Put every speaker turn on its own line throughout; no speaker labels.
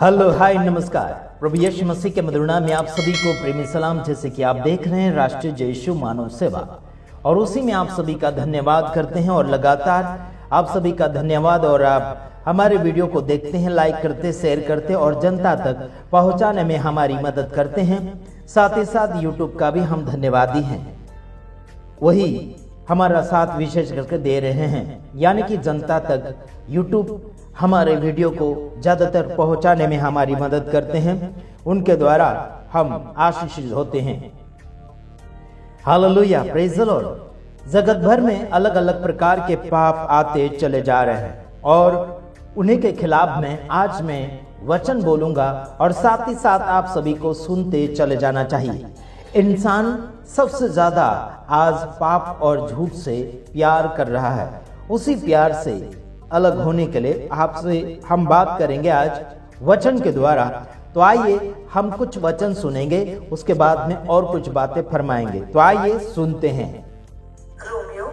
Hello hi नमस्कार। प्रभु यीशु मसीह के मधुर नाम में आप सभी को प्रेमी सलाम। जैसे कि आप देख रहे हैं राष्ट्रीय जय यीशु मानव सेवा, और उसी में आप सभी का धन्यवाद करते हैं और लगातार आप सभी का धन्यवाद। और आप हमारे वीडियो को देखते हैं, लाइक करते, शेयर करते और जनता तक पहुंचाने में हमारी मदद करते हैं। साथ ही साथ यूट्यूब का भी हम धन्यवादी हैं, वही हमारा साथ विशेष करके दे रहे हैं, यानी कि जनता तक यूट्यूब हमारे वीडियो को ज्यादातर पहुंचाने में हमारी मदद करते हैं। उनके द्वारा हम आशीषित होते हैं। Hallelujah, praise the Lord. जगत भर में अलग अलग प्रकार के पाप आते चले जा रहे हैं, और उन्हीं के खिलाफ में आज मैं वचन बोलूंगा, और साथ ही साथ आप सभी को सुनते चले जाना चाहिए। इंसान सबसे ज्यादा आज पाप और झूठ से प्यार कर रहा है। उसी प्यार से अलग होने के लिए आपसे हम बात करेंगे आज वचन के द्वारा। तो आइए हम कुछ वचन सुनेंगे, उसके बाद में और कुछ बातें फरमाएंगे। तो आइए सुनते हैं।
रोमियो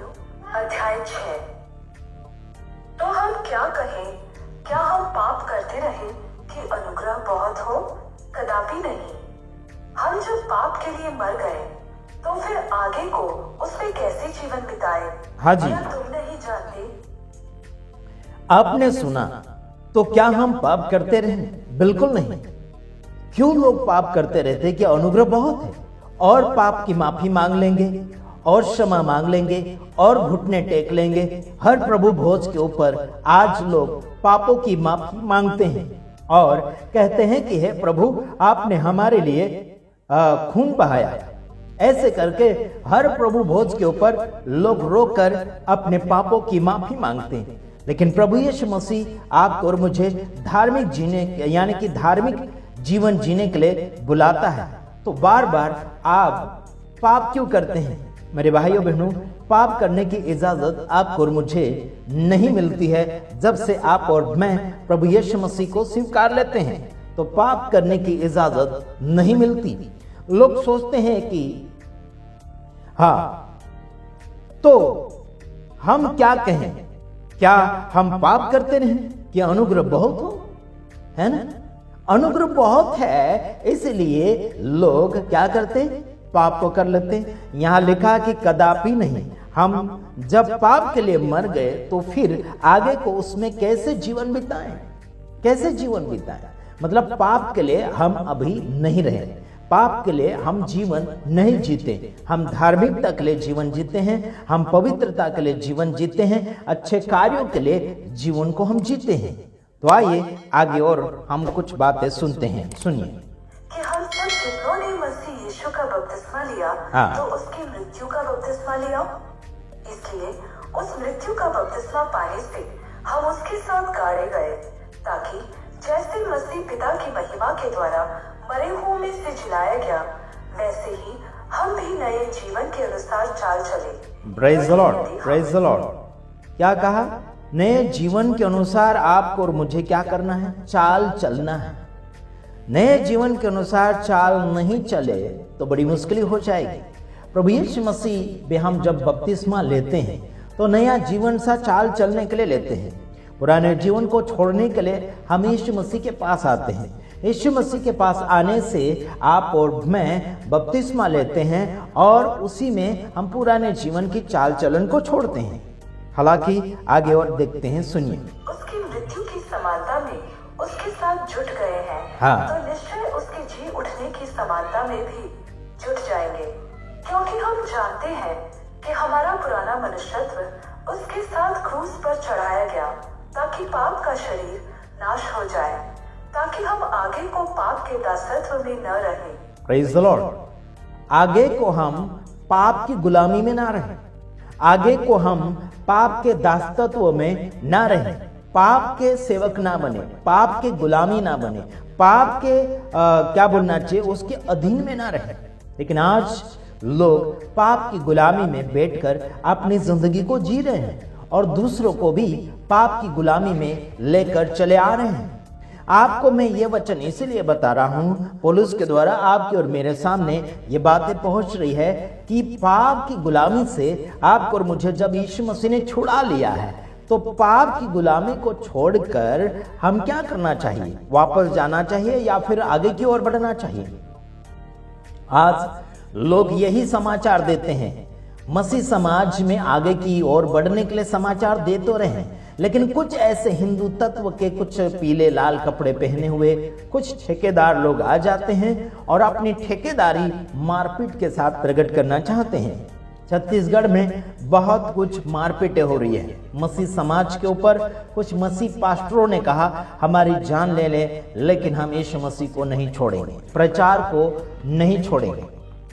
अध्याय 6। तो हम क्या कहें? क्या हम पाप करते रहें कि अनुग्रह बहुत हो? कदापि नहीं। हम जब पाप के लिए मर गए तो फिर आगे को उसमें कैसे जीवन बिताए?
हाँ जी,
क्या तुम नहीं जानते?
आपने सुना। तो क्या हम पाप करते रहे? बिल्कुल नहीं। क्यों लोग पाप करते रहते? कि अनुग्रह बहुत है, और पाप की माफी मांग लेंगे और क्षमा मांग लेंगे और घुटने टेक लेंगे। हर प्रभु भोज के ऊपर आज लोग पापों की माफी मांगते हैं और कहते हैं कि हे प्रभु, आपने हमारे लिए खून बहाया। ऐसे करके हर प्रभु भोज के ऊपर लोग रोकर अपने पापों की माफी मांगते हैं। लेकिन प्रभु यीशु मसीह आपको और मुझे धार्मिक जीने, यानी कि धार्मिक जीवन जीने के लिए बुलाता है। तो बार बार आप पाप क्यों करते हैं? मेरे भाइयों बहनों, पाप करने की इजाजत आपको और मुझे नहीं मिलती है जब से आप और मैं प्रभु यीशु मसीह को स्वीकार लेते हैं। तो पाप करने की इजाजत नहीं मिलती। लोग सोचते हैं कि हाँ, तो हम क्या कहें? क्या हम पाप करते रहें कि अनुग्रह बहुत हो? है ना, अनुग्रह बहुत है, इसलिए लोग क्या करते? पाप को कर लेते। यहां लिखा कि कदापि नहीं। हम जब पाप के लिए मर गए तो फिर आगे को उसमें कैसे जीवन बिताएं? कैसे जीवन बिताएं? मतलब पाप के लिए हम अभी नहीं रहे, पाप के लिए हम जीवन नहीं जीते। हम धार्मिकता के लिए जीवन जीते हैं, हम पवित्रता के लिए जीवन जीते हैं, अच्छे कार्यों के लिए जीवन को हम जीते हैं। तो आइए आगे और हम कुछ बातें सुनते हैं। सुनिए
कि हम सब जिन्होंने मसीह यीशु का बपतिस्मा लिया, तो उसकी मृत्यु का बपतिस्मा लिया। इसलिए उस मृत्यु का बपतिस्मा पाने से हम उसके साथ गाड़े गए, ताकि जैसे मसीह पिता की महिमा के द्वारा मरे हुओं में से जिलाया गया, वैसे ही हम भी नए जीवन के अनुसार चाल चले।
Praise the Lord, praise the Lord. क्या कहा? नए जीवन के अनुसार आपको और मुझे क्या करना है? चाल चलना है। नए जीवन के अनुसार चाल नहीं चले तो बड़ी मुश्किल हो जाएगी। प्रभु यीशु मसीह भी हम जब बपतिस्मा लेते हैं तो नया जीवन सा चाल चलने के लिए लेते हैं। पुराने जीवन को छोड़ने के लिए हम यीशु मसीह के पास आते हैं। यीशु मसीह के पास आने से आप और मैं बपतिस्मा लेते हैं, और उसी में हम पुराने जीवन की चाल चलन को छोड़ते हैं। हालांकि आगे और देखते हैं, सुनिए।
उसकी मृत्यु की समानता में उसके साथ जुट गए हैं, तो निश्चय उसके जी उठने की समानता में भी जुट जाएंगे। क्योंकि हम जानते हैं कि हमारा पुराना मनुष्यत्व उसके साथ क्रूस पर चढ़ाया गया, ताकि पाप का शरीर नाश हो जाए, ताकि हम आगे को पाप के दासत्व में न रहें।
Praise the Lord. आगे को हम पाप की गुलामी में ना रहें, आगे को हम पाप के दासत्व में ना रहें, पाप के सेवक ना बने, पाप के गुलामी ना बने, पाप के क्या बोलना चाहिए, उसके अधीन में ना रहें। लेकिन आज लोग पाप की गुलामी में बैठकर अपनी जिंदगी को जी रहे हैं और दूसरों को भी पाप की गुलामी में लेकर चले आ रहे हैं। आपको मैं ये वचन इसीलिए बता रहा हूँ, पौलुस के द्वारा आपके और मेरे सामने ये बातें पहुंच रही है कि पाप की गुलामी से आपको और मुझे जब यीशु मसीह ने छुड़ा लिया है, तो पाप की गुलामी को छोड़कर हम क्या करना चाहिए? वापस जाना चाहिए या फिर आगे की ओर बढ़ना चाहिए? आज लोग यही समाचार देते हैं। मसीह समाज में आगे की ओर बढ़ने के लिए समाचार दे तो रहे हैं, लेकिन कुछ ऐसे हिंदू तत्व के कुछ पीले लाल कपड़े पहने हुए कुछ ठेकेदार लोग आ जाते हैं और अपनी ठेकेदारी मारपीट के साथ प्रकट करना चाहते हैं। छत्तीसगढ़ में बहुत कुछ मारपीटें हो रही है मसीह समाज के ऊपर। कुछ मसीह पास्टरों ने कहा हमारी जान ले ले, लेकिन हम यीशु मसीह को नहीं छोड़ेंगे, प्रचार को नहीं छोड़ेंगे।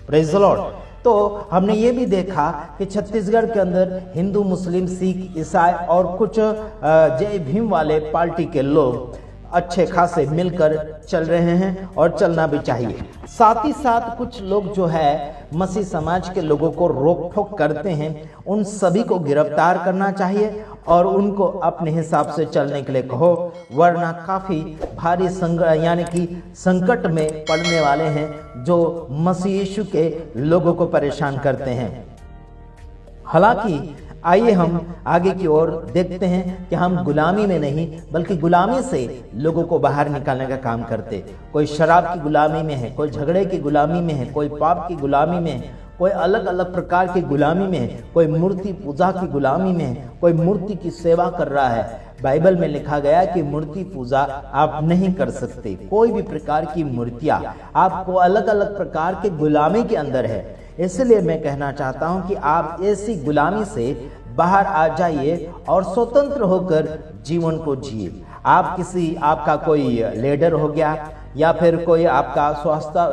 Praise the Lord. तो हमने ये भी देखा कि छत्तीसगढ़ के अंदर हिंदू, मुस्लिम, सिख, ईसाई और कुछ जय भीम वाले पार्टी के लोग अच्छे खासे मिलकर चल रहे हैं और चलना भी चाहिए। साथ ही साथ कुछ लोग जो है मसीह समाज के लोगों को रोक ठोक करते हैं, उन सभी को गिरफ्तार करना चाहिए और उनको अपने हिसाब से चलने के लिए कहो, वरना काफी भारी यानी कि संकट में पड़ने वाले हैं जो मसीह यीशु के लोगों को परेशान करते हैं। हालांकि आइए हम आगे की ओर देखते हैं कि हम गुलामी में नहीं बल्कि गुलामी से लोगों को बाहर निकालने का काम करते। कोई शराब की गुलामी में है, कोई झगड़े की गुलामी में है, कोई पाप की गुलामी में है, कोई अलग अलग प्रकार की गुलामी में है, कोई मूर्ति पूजा की गुलामी में है, कोई मूर्ति की सेवा कर रहा है। बाइबल में लिखा गया कि मूर्ति पूजा आप नहीं कर सकते। कोई भी प्रकार की मूर्तियां आपको अलग अलग प्रकार के गुलामी के अंदर है। इसलिए मैं कहना चाहता हूं कि आप ऐसी गुलामी से बाहर आ जाइए और स्वतंत्र होकर जीवन को जिए। आपका कोई लीडर हो गया या फिर कोई आपका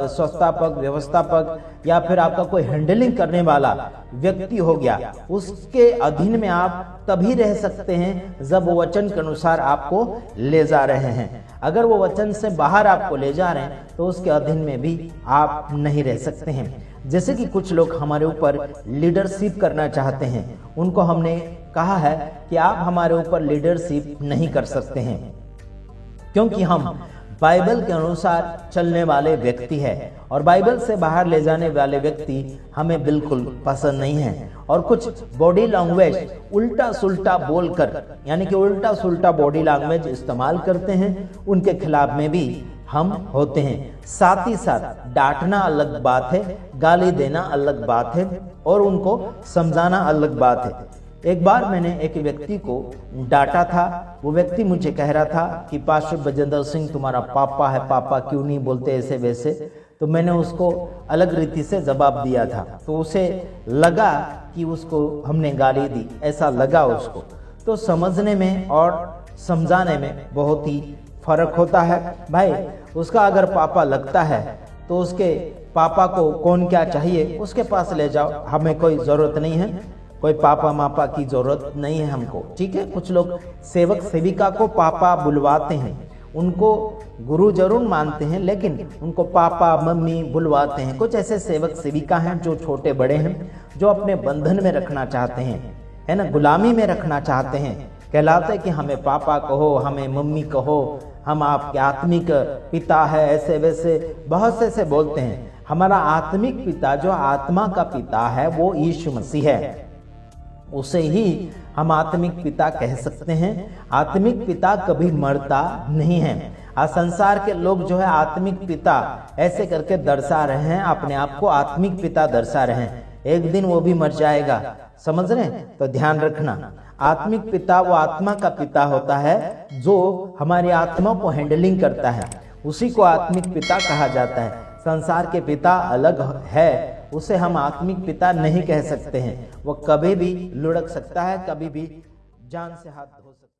संस्थापक, व्यवस्थापक या फिर आपका कोई हैंडलिंग करने वाला व्यक्ति हो गया, उसके अधीन में आप तभी रह सकते हैं जब वो वचन के अनुसार आपको ले जा रहे हैं। अगर वो वचन से बाहर आपको ले जा रहे हैं तो उसके अधीन में भी आप नहीं रह सकते हैं। जैसे कि कुछ लोग हमारे ऊपर लीडरशिप करना चाहते हैं, उनको हमने कहा है कि आप हमारे ऊपर लीडरशिप नहीं कर सकते हैं, क्योंकि हम बाइबल के अनुसार चलने वाले व्यक्ति है और बाइबल से बाहर ले जाने वाले व्यक्ति हमें बिल्कुल पसंद नहीं है। और कुछ बॉडी लैंग्वेज उल्टा सुल्टा बोलकर, यानी कि उल्टा सुल्टा बॉडी लैंग्वेज इस्तेमाल करते हैं, उनके खिलाफ में भी हम होते हैं। साथ ही साथ डांटना अलग बात है, गाली देना अलग बात है और उनको समझाना अलग बात है। एक बार मैंने एक व्यक्ति को डांटा था। वो व्यक्ति मुझे कह रहा था कि पास्टर बजेंद्र सिंह तुम्हारा पापा है, पापा क्यों नहीं बोलते ऐसे वैसे। तो मैंने उसको अलग रीति से जवाब दिया था, तो उसे लगा कि उसको हमने गाली दी, ऐसा लगा उसको। तो समझने में और समझाने में बहुत ही फर्क होता है भाई। उसका अगर पापा लगता है तो उसके पापा को कौन क्या चाहिए उसके पास ले जाओ, हमें कोई जरूरत नहीं है, कोई पापा मापा की जरूरत नहीं है हमको, ठीक है। कुछ लोग सेवक सेविका को पापा बुलवाते हैं, उनको गुरु जरूर मानते हैं लेकिन उनको पापा मम्मी बुलवाते हैं। कुछ ऐसे सेवक सेविका हैं जो छोटे बड़े हैं, जो अपने बंधन में रखना चाहते हैं, है ना, गुलामी में रखना चाहते हैं। कहलाते कि हमें पापा कहो, हमें मम्मी कहो, हम आपके आत्मिक पिता है, ऐसे वैसे बहुत से ऐसे बोलते हैं। हमारा आत्मिक पिता, जो आत्मा का पिता है, वो यीशु मसीह है, उसे ही हम आत्मिक पिता कह सकते हैं। आत्मिक पिता कभी मरता नहीं है। आज संसार के लोग जो है आत्मिक पिता ऐसे करके दर्शा रहे हैं, अपने आप को आत्मिक पिता दर्शा रहे हैं। एक दिन वो भी मर जाएगा, समझ रहे हैं? तो ध्यान रखना, आत्मिक पिता वो आत्मा का पिता होता है जो हमारी आत्मा को हैंडलिंग करता है, उसी को आत्मिक पिता कहा जाता है। संसार के पिता अलग है, उसे हम आत्मिक पिता नहीं कह सकते हैं। वो कभी भी लुढ़क सकता है, कभी भी जान से हाथ धो सकता है।